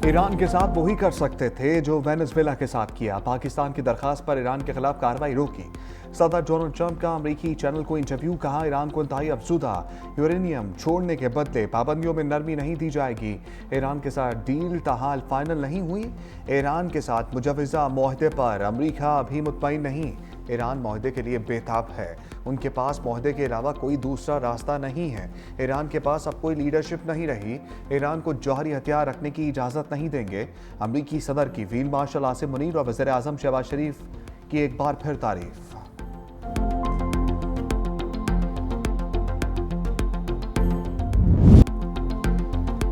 Iran के साथ वही कर सकते थे जो वेनेजुएला के साथ किया। पाकिस्तान की दरखास्त पर ईरान के खिलाफ कार्रवाई रोकी। सदर डोनाल्ड ट्रंप का अमेरिकी चैनल को इंटरव्यू, कहा ईरान को इंतहाई अफजुदा यूरेनियम छोड़ने के बदले पाबंदियों में नरमी नहीं दी जाएगी। ईरान के साथ डील ताहाल फाइनल नहीं हुई। ईरान के साथ मुजवजा मुआहदे पर अमेरिका अभी मुतमईन नहीं। ईरान मुआहदे के लिए बेताब है। उनके पास मुआहदे के अलावा कोई दूसरा रास्ता नहीं है। ईरान के पास अब कोई लीडरशिप नहीं रही। ईरान को जौहरी हथियार रखने की इजाज़त नहीं देंगे। अमरीकी सदर की फील्ड मार्शल आसिम मुनीर और वज़ीर आज़म शहबाज शरीफ की एक बार फिर तारीफ।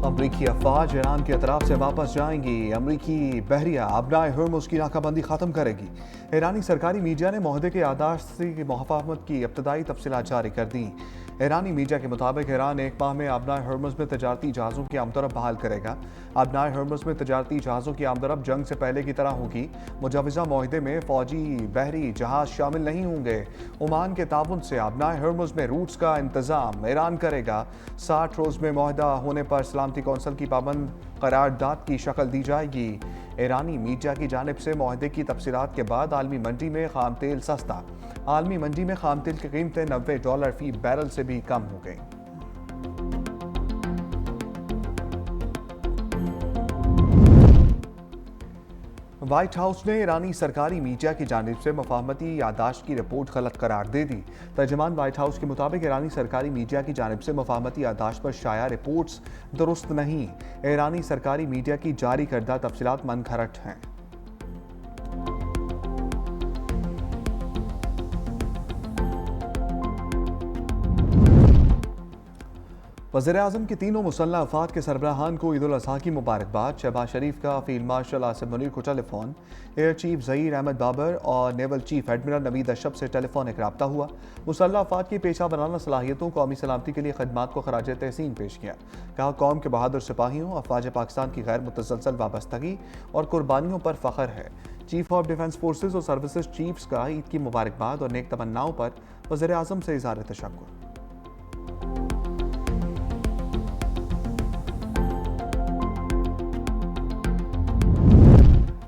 अमरीकी अफवाज ईरान की तरफ से वापस जाएंगी। अमरीकी बहरिया अबनाए हुर्मुज़ की नाकाबंदी खत्म करेगी। ईरानी सरकारी मीडिया ने मुआहदे के यादाश्त की मुफाहमत की इब्तदाई तफसीलात जारी कर दी। ईरानी मीडिया के मुताबिक ईरान एक माह में अबनाए हुर्मुज़ में तजारती जहाज़ों की आमदरफ्त बहाल करेगा। अबनाए हुर्मुज़ में तजारती जहाज़ों की आमदरफ्त जंग से पहले की तरह होगी। मुजवजा मुआहदे में फौजी बहरी जहाज़ शामिल नहीं होंगे। ओमान के ताउन से अबनाए हुर्मुज़ में रूट्स का इंतज़ाम ईरान करेगा। 60 रोज़ में मुआहदा होने पर सलामती कौंसिल की पाबंद करारदाद की शक्ल दी जाएगी। ईरानी मीडिया की जानिब से मुआहदे की तफसीलात के बाद आलमी मंडी में खाम तेल सस्ता। आलमी मंडी में खाम तेल की कीमतें $90 फी बैरल से भी कम हो गई। व्हाइट हाउस ने ईरानी सरकारी मीडिया की जानिब से मुफाहमती यादाश्त की रिपोर्ट गलत करार दे दी। तर्जुमान व्हाइट हाउस के मुताबिक ईरानी सरकारी मीडिया की जानिब से मुफाहमती यादाश्त पर शाया रिपोर्ट्स दुरुस्त नहीं। ईरानी सरकारी मीडिया की जारी करदा तफसीलात मनगढ़ंत हैं। वज़ीर-ए-आज़म के तीनों मुसल्लह अफ़वाद के सरबराहान को ईद उल अज़हा की मुबारकबाद। शहबाज शरीफ का फील्ड मार्शल आसिम मुनीर को telephone, air chief Zaheer Ahmed Babar और naval chief admiral Naveed Ashraf से टेलीफोनिक रब्ता हुआ। मुसल्लह अफ़वाद की पेशा बनाना सलाहियतों, कौमी सलामती के लिए खदमात को खराज तहसीन पेश किया। कहा कौम के बहादुर सिपाहियों, अफ़वाज पाकिस्तान की गैर मुतसलसल वाबस्तगी और कुर्बानियों पर फ़ख्र है। चीफ ऑफ डिफेंस फोर्सेज और सर्विसेज चीफ्स का ईद की मुबारकबाद और नेक तमन्नाओं पर वज़ीर-ए-आज़म से इज़हार तशक्कुर।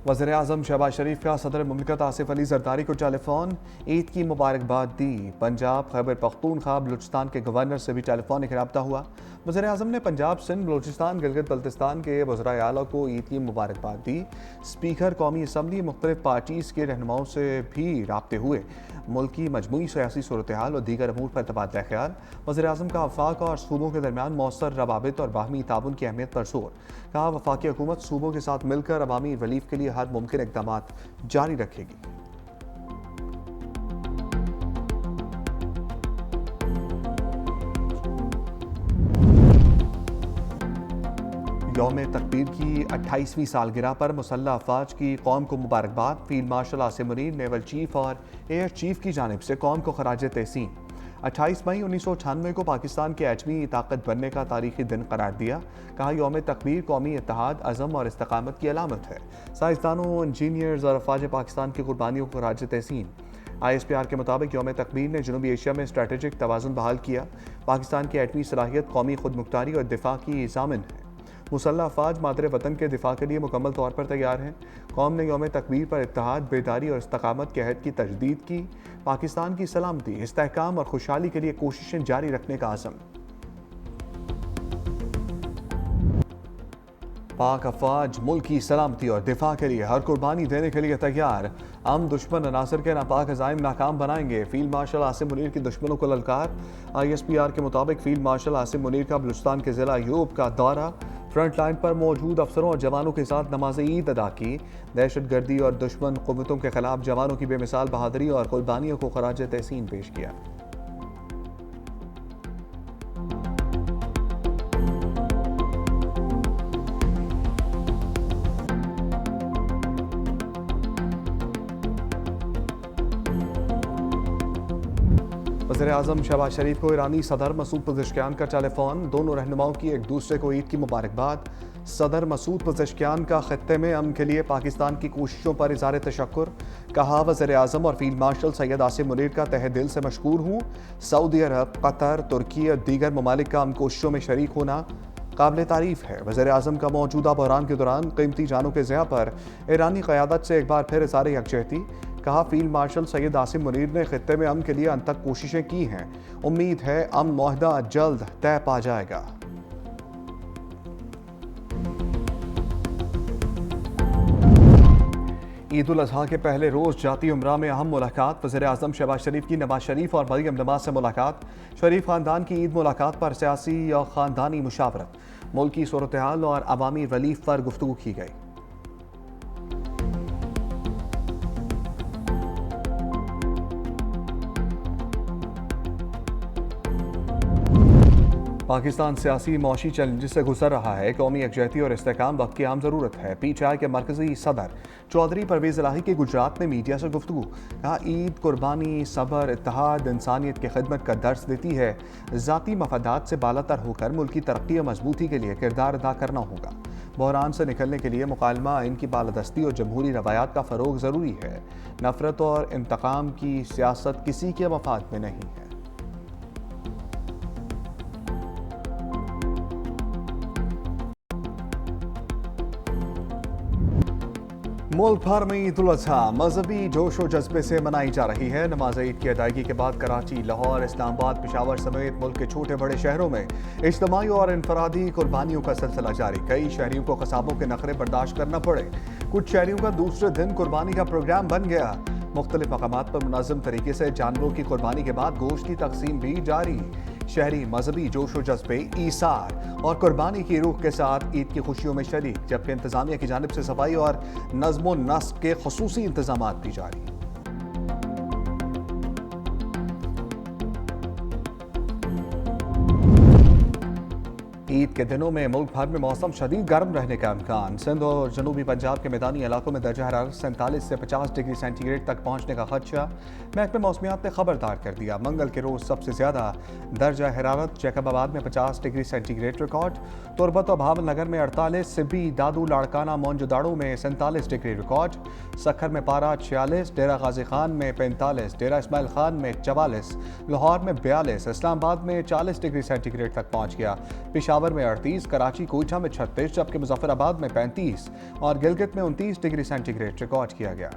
वज़ीर-ए-आज़म शहबाज शरीफ का सदर मुमलिकत आसिफ अली ज़रदारी को टेलीफोन, ईद की मुबारकबाद दी। पंजाब, खैबर पख्तूनख्वा, बलूचिस्तान के गवर्नर से भी टेलीफोनिक रब्ता हुआ। वज़ीर-ए-आज़म ने पंजाब, सिंध, बलूचिस्तान, गिलगित बल्तिस्तान के वज़राए आला को ईद की मुबारकबाद दी। स्पीकर कौमी असम्बली मुख्तलिफ पार्टीज़ के रहनुमाओं से भी राब्ते हुए। मुल्क की मजमूई सियासी सूरत हाल और दीगर अमूर पर तबादला ख्याल। वज़ीर-ए-आज़म का वफाक और सूबों के दरमियान मौसर रवाबित और बाहमी ताउन की अहमियत पर जोर। कहा वफाकी हुकूमत सूबों के साथ मिलकर अवामी रिलीफ के लिए हर मुमकिन इक़दामात जारी रखेगी। यौम तकबीर की 28वीं सालगिरह पर मुसल्लह अफवाज की कौम को मुबारकबाद। Field marshal Asim Munir, naval chief और एयर चीफ की जानिब से कौम को खराज तहसीन। 28 मई 1998 को पाकिस्तान के एटमी ताकत बनने का तारीखी दिन करार दिया। कहा यौम तकबीर कौमी इत्तेहाद, अज़म और इस्तकामत की अलामत है। साइंसदानों, इंजीनियर्स और अफवाज पाकिस्तान की कुर्बानियों को खराज तहसीन। ISPR के मुताबिक यौम तकबीर ने जनूबी एशिया में स्ट्रेटेजिक तवाज़ुन बहाल किया। पाकिस्तान की एटमी सलाहियत कौमी खुद मुख्तारी और दिफा की ज़ामिन है। मुसल्लह अफवाज मादरे वतन के दिफा के लिए मुकम्मल तौर पर तैयार हैं। कौम ने यौम तकबीर पर इत्तेहाद, बेदारी और इस्तकामत के अहद की तजदीद की। पाकिस्तान की सलामती, इस्तेहकाम और खुशहाली के लिए कोशिशें जारी रखने का आज़म। पाक अफवाज मुल्क की सलामती और दिफा के लिए हर कुर्बानी देने के लिए तैयार। हम दुश्मन अनासर के नापाक अज़ाइम नाकाम बनाएंगे। फील्ड मार्शल आसिम मुनीर की दुश्मनों को ललकार। ISPR के मुताबिक फील्ड मार्शल आसिम मुनीर का बलूचिस्तान के ज़िला यूब का दौरा। फ्रंट लाइन पर मौजूद अफसरों और जवानों के साथ नमाज ईद अदा की। दहशत गर्दी और दुश्मन क़ुव्वतों के खिलाफ जवानों की बेमिसाल बहादुरी और कुर्बानियों को खराज तहसीन पेश किया। वज़ीर-ए-आज़म शहबाज शरीफ को ईरानी सदर मसूद पज़ेश्कियान का टेलीफोन। दोनों रहनुमाओं की एक दूसरे को ईद की मुबारकबाद। सदर मसूद पज़ेश्कियान का खत्ते में अमन के लिए पाकिस्तान की कोशिशों पर इज़हार तशक्कुर। कहा वज़ीर-ए-आज़म और फील्ड मार्शल सैयद आसिम मुनीर का तहे दिल से मशकूर हूँ। सऊदी अरब, कतर, तुर्की और दीगर ममालिक का हम कोशिशों में शरीक होना काबिल तारीफ है। वज़ीर-ए-आज़म का मौजूदा बहरान के दौरान कीमती जानों के ज़िया पर ईरानी क़यादत से एक बार फिर इज़हार यकजहती। कहा, फील्ड मार्शल सैयद आसिम मुनीर ने खित्ते में अमन के लिए अनथक कोशिशें की हैं। उम्मीद है अमन मुआहदा जल्द तय पा जाएगा। ईद उल अजहा के पहले रोज़ जाती उम्रा में अहम मुलाकात। वज़ीर-ए-आज़म शहबाज शरीफ की नवाज शरीफ और मरियम नवाज से मुलाकात। शरीफ ख़ानदान की ईद मुलाकात पर सियासी और ख़ानदानी मुशावरत, मुल्की सूरत हाल और अवामी रिलीफ पर गुफ्तगू की गई। पाकिस्तान सियासी मौशी चैलेंज से गुजर रहा है। कौमी यकजहती और इस्तेहकाम वक्त की आम ज़रूरत है। PTI के मरकजी सदर चौधरी परवेज़ इलाही की गुजरात में मीडिया से गुफ्तगू। कहा, ईद कुर्बानी, सब्र, इत्तेहाद इंसानियत की खिदमत का दर्स देती है। ज़ाती मफादात से बालातर होकर मुल्क की तरक्की और मजबूती के लिए किरदार अदा करना होगा। बहरान से निकलने के लिए मुकालमा, इनकी बालादस्ती और जमहूरी रवायात का फ़रोग ज़रूरी है। नफ़रत और इंतकाम की सियासत किसी के मफाद में नहीं है। मुल्क भर में ईद उल अजहा मजहबी जोश व जज्बे से मनाई जा रही है। नमाज ईद की अदायगी के बाद कराची, लाहौर, इस्लामाबाद, पेशावर समेत मुल्क के छोटे बड़े शहरों में इज्तिमाई और इनफरादी कुर्बानियों का सिलसिला जारी। कई शहरियों को कसाबों के नखरे बर्दाश्त करना पड़े। कुछ शहरियों का दूसरे दिन कुर्बानी का प्रोग्राम बन गया। मुख्तलिफ मकामात पर मुनज़्ज़म तरीके से जानवरों की कुर्बानी के बाद गोश्त की तकसीम भी जारी। शहरी मजहबी जोश व जज्बे, ईसार और कुर्बानी की रूह के साथ ईद की खुशियों में शरीक, जबकि इंतजामिया की जानिब से सफाई और नज़्म व नस्क के खुसूसी इंतजामात भी जारी। ईद के दिनों में मुल्क भर में मौसम शदीद गर्म रहने का इम्कान। सिंध और जनूबी पंजाब के मैदानी इलाकों में दर्जा हरारत 47 से 50 डिग्री सेंटीग्रेड तक पहुंचने का खदशा। महकमे मौसमियात ने खबरदार कर दिया। मंगल के रोज सबसे ज्यादा दर्जा हरारत जैकबाबाद में 50 डिग्री सेंटीग्रेड रिकॉर्ड, तुरबत और भावलनगर में 48, सिब्बी, दादू, लाड़काना, मोनजोदाड़ो में 47 डिग्री रिकॉर्ड, सखर में पारा 46, डेरा गाजी खान में 45, डेरा इस्माइल खान में 44, लाहौर में 42, इस्लामाबाद में 40 डिग्री सेंटीग्रेड तक पहुंच गया। पेशावर में 38, कराची, कोयटा में 36, जबकि मुजफ्फराबाद में 35 और गिलगित में 29 डिग्री सेंटीग्रेड रिकॉर्ड किया गया।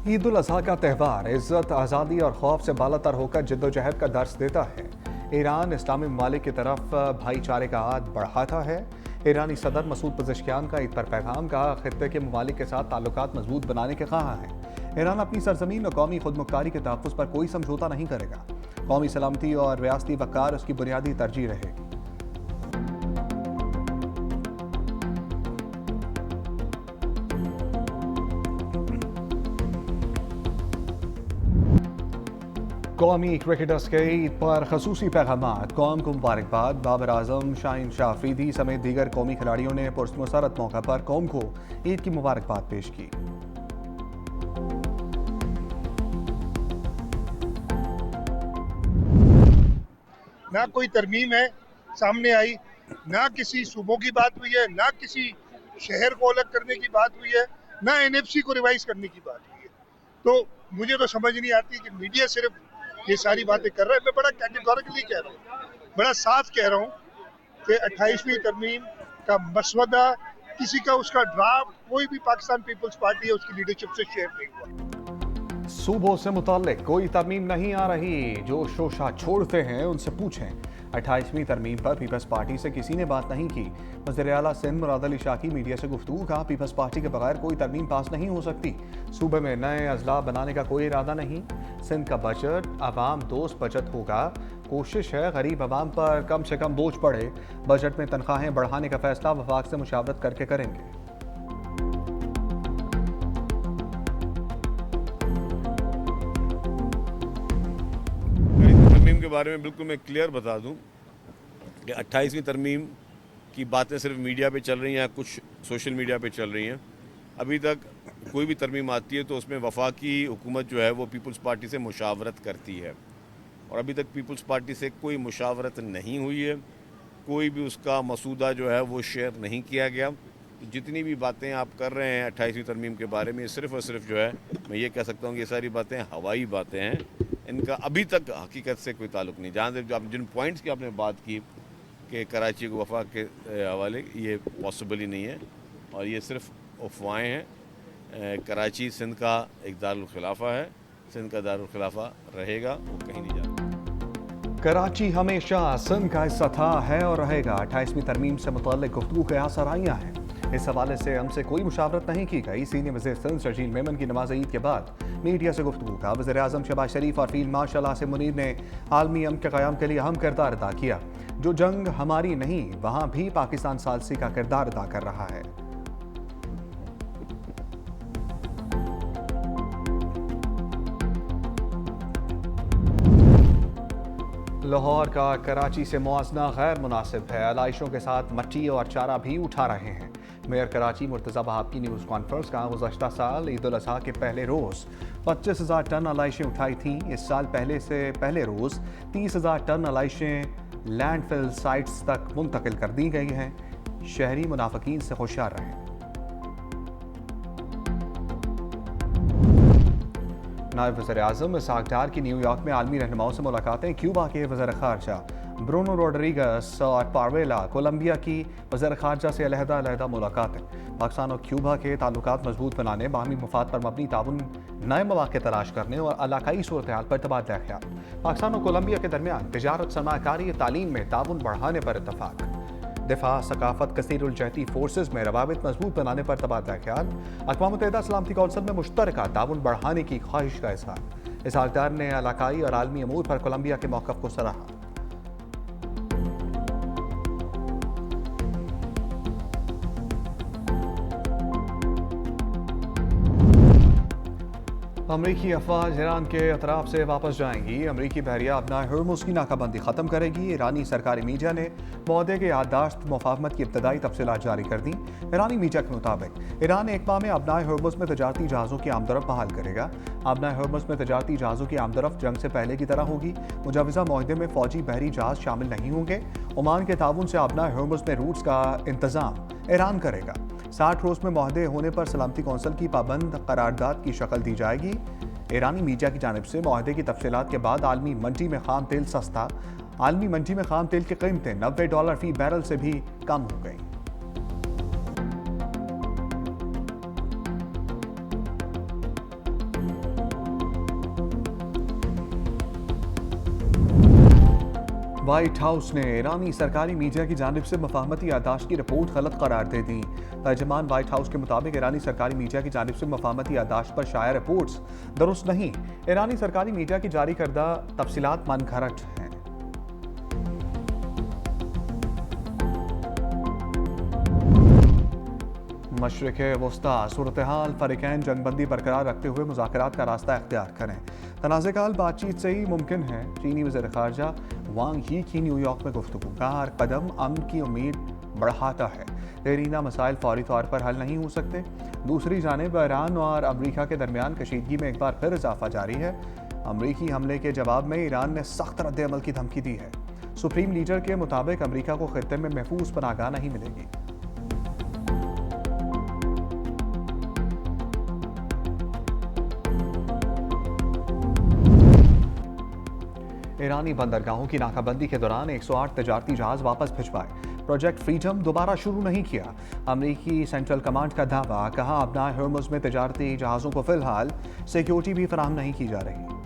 ईद उल अजहा का त्यौहार इज्जत, आज़ादी और खौफ से बालातर होकर जद्दोजहद का दर्स देता है। ईरान इस्लामी ममालिक की तरफ भाईचारे का हाथ बढ़ाता है। ईरानी सदर मसूद पज़ेश्कियान का ईद पर पैगाम। कहा, खित्ते के ममालिक के साथ ताल्लुकात मजबूत बनाने के ख्वाह है। ईरान अपनी सरजमीन और कौमी खुदमुख्तारी के तहफ़्फ़ुज़ पर कोई समझौता नहीं करेगा। कौमी सलामती और रियासती वक़ार उसकी बुनियादी तरजीह रहेगी। कौमी क्रिकेटर्स के ईद पर खसूसी पैगामात, कौम को मुबारकबाद। बाबर आजम, शाहीन शाह अफरीदी समेत दीगर कौमी खिलाड़ियों ने पुरस्मसरत मौका पर कौम को ईद की मुबारकबाद पेश की। ना कोई तरमीम है सामने आई, ना किसी सूबों की बात हुई है, ना किसी शहर को अलग करने की बात हुई है, ना NFC को रिवाइज करने की बात हुई है। तो मुझे तो समझ नहीं आती कि मीडिया सिर्फ ये सारी बातें कर रहा है। मैं बड़ा कैटेगोरिकली कह रहा हूँ, बड़ा साफ कह रहा हूँ कि 28वीं तरमीम का मसवदा, किसी का उसका ड्राफ्ट कोई भी पाकिस्तान पीपल्स पार्टी है उसकी लीडरशिप से शेयर नहीं हुआ। सूबों से मुताल्लिक कोई तरमीम नहीं आ रही। जो शोशा छोड़ते हैं उनसे पूछें। 28वीं तरमीम पर पीपल्स पार्टी से किसी ने बात नहीं की। वज़ीर आला सिंध मुराद अली शाह की मीडिया से गुफ्तगू। कहा, पीपल्स पार्टी के बगैर कोई तरमीम पास नहीं हो सकती। सूबे में नए अजला बनाने का कोई इरादा नहीं। सिंध का बजट आवाम दोस्त बजट होगा। कोशिश है गरीब आवाम पर कम से कम बोझ पड़े। बजट में तनख्वाहें बढ़ाने का फैसला वफाक से मुशावरत करके करेंगे। तरमीम के बारे में बिल्कुल मैं क्लियर बता दूं कि 28वीं तरमीम की बातें सिर्फ मीडिया पे चल रही हैं, कुछ सोशल मीडिया पे चल रही हैं। अभी तक कोई भी तरमीम आती है तो उसमें वफाकी हुकूमत जो है वो पीपल्स पार्टी से मुशावरत करती है, और अभी तक पीपल्स पार्टी से कोई मुशावरत नहीं हुई है। कोई भी उसका मसूदा जो है वो शेयर नहीं किया गया। जितनी भी बातें आप कर रहे हैं 28वीं तरमीम के बारे में, सिर्फ़ और सिर्फ जो है मैं ये कह सकता हूँ कि ये सारी बातें हवाई बातें हैं, इनका अभी तक हकीकत से कोई ताल्लुक़ नहीं। जहाँ से जो आप जिन पॉइंट्स की आपने बात की कि कराची को वफाक के हवाले, ये पॉसिबल ही नहीं है और ये सिर्फ अफवाहें हैं। कराची सिंध का एक दारुल खिलाफा है, सिंध का दारुल खिलाफा रहेगा, वो कहीं नहीं जाएगा। कराची हमेशा सिंध का हिस्सा था, है और रहेगा। 28वीं तरमीम से मुताल्लिक गुफ्तगू के आसाराइयाँ हैं। इस हवाले से हमसे कोई मुशावरत नहीं की गई। सीनियर वज़ीर सिंध शर्जील मेमन की नमाज ईद के बाद मीडिया से गुफ्तगू का वज़ीर आज़म शहबाज शरीफ और फील्ड मार्शल आसिम मुनीर ने आलमी अमन के क़याम के लिए अहम किरदार अदा किया। जो जंग हमारी नहीं, वहाँ भी पाकिस्तान सालसी का किरदार अदा कर रहा है। लाहौर का कराची से मुआवजा गैर मुनासिब है। आलाइशों के साथ मट्टी और चारा भी उठा रहे हैं। मेयर कराची मुर्तज़ा वहाब की न्यूज़ कॉन्फ्रेंस का गुज़श्ता साल ईद उल अज़हा के पहले रोज़ 25,000 टन आलाइशें उठाई थीं। इस साल पहले रोज़ 30,000 टन आलाइशें लैंडफिल साइट्स तक मुंतकिल कर दी गई हैं। शहरी मुनाफिकीन से होशियार रहें। नायब वज़ीर आज़म इसहाक डार की न्यूयॉर्क में आलमी रहनुमाओं से मुलाकातें। क्यूबा के वज़ीर ख़ारजा ब्रूनो रोड्रिगस और पावेला कोलंबिया की वज़ीर ख़ारजा से अलहदा मुलाकातें। पाकिस्तान और क्यूबा के ताल्लुकात मजबूत बनाने, बाहमी मफाद पर मबनी ताउन, नए मौक़े तलाश करने और इलाकाई सूरत हाल पर तबादला ख्याल। पाकिस्तान और कोलंबिया के दरमियान तिजारत, सरमायाकारी, तालीम में ताउन बढ़ाने पर इत्तफाक। दिफा, सकाफत, कसीरुल जहती फोर्सेज में रवाबित मजबूत बनाने पर तबादला ख्याल। अक़वाम मुत्तहिदा सलामती कौंसिल में मुश्तरका ताउन बढ़ाने की ख्वाहिश का इज़हार। इसहाक डार ने इलाकाई और आलमी अमूर पर कोलंबिया के मौक़िफ़ को सराहा। अमरीकी अफवाज ईरान के अतराफ से वापस जाएंगी। अमरीकी बहरिया अपना हर्मुज़ की नाकाबंदी ख़त्म करेगी। ईरानी सरकारी मीडिया ने मुआहदे के याददाश्त मुफाहमत की इब्तदाई तफसीलात जारी कर दी। ईरानी मीडिया के मुताबिक ईरान एक माह में अपना हर्मुज़ में तजारती जहाज़ों की आमदरफ़्त बहाल करेगा। अपना हर्मुज़ में तजारती जहाज़ों की आमदरफ़्त जंग से पहले की तरह होगी। मुजवज़ा मुआहदे में फ़ौजी बहरी जहाज़ शामिल नहीं होंगे। ओमान के ताउन से अपना हर्मुज़ में रूट्स का इंतज़ाम ईरान करेगा। 60 रोज़ में मुआहदे होने पर सलामती कौंसिल की पाबंद करारदाद की शक्ल दी जाएगी। ईरानी मीडिया की जानिब से मुआहदे की तफसीलात के बाद आलमी मंडी में खाम तेल सस्ता। आलमी मंडी में खाम तेल की कीमतें $90 फ़ी बैरल से भी कम हो गई। व्हाइट हाउस ने ईरानी सरकारी मीडिया की जानिब से मफाहमती याददाश्त की रिपोर्ट गलत करार दे दी। तर्जुमान व्हाइट हाउस के मुताबिक ईरानी सरकारी मीडिया की जानिब से मफाहमती याददाश्त पर शाया रिपोर्ट्स दुरुस्त नहीं। ईरानी सरकारी मीडिया की जारी करदा तफसीलात मनगढ़ंत हैं। मशरिक़ वस्ता सूरत हाल फ़रीक़ैन जंगबंदी बरकरार रखते हुए मुज़ाकरात का रास्ता इख्तियार करें। तनाज़ेकाल बातचीत से ही मुमकिन है। चीनी वज़ीर ख़ारजा वांग ही की न्यूयॉर्क में गुफ्तगू का हर कदम अमन की उम्मीद बढ़ाता है। देरीना मसाइल फौरी तौर पर हल नहीं हो सकते। दूसरी जानिब ईरान और अमरीका के दरमियान कशीदगी में एक बार फिर इजाफा जारी है। अमरीकी हमले के जवाब में ईरान ने सख्त रद्द-ए-अमल की धमकी दी है। सुप्रीम लीडर के मुताबिक अमरीका को खित्ते में महफूज पनाहगाह नहीं मिलेगी। ईरानी बंदरगाहों की नाकाबंदी के दौरान 108 तजारती जहाज वापस भिजवाए। प्रोजेक्ट फ्रीडम दोबारा शुरू नहीं किया। अमरीकी सेंट्रल कमांड का दावा, कहा अपना हर्मुज़ में तजारती जहाज़ों को फिलहाल सिक्योरिटी भी फराहम नहीं की जा रही।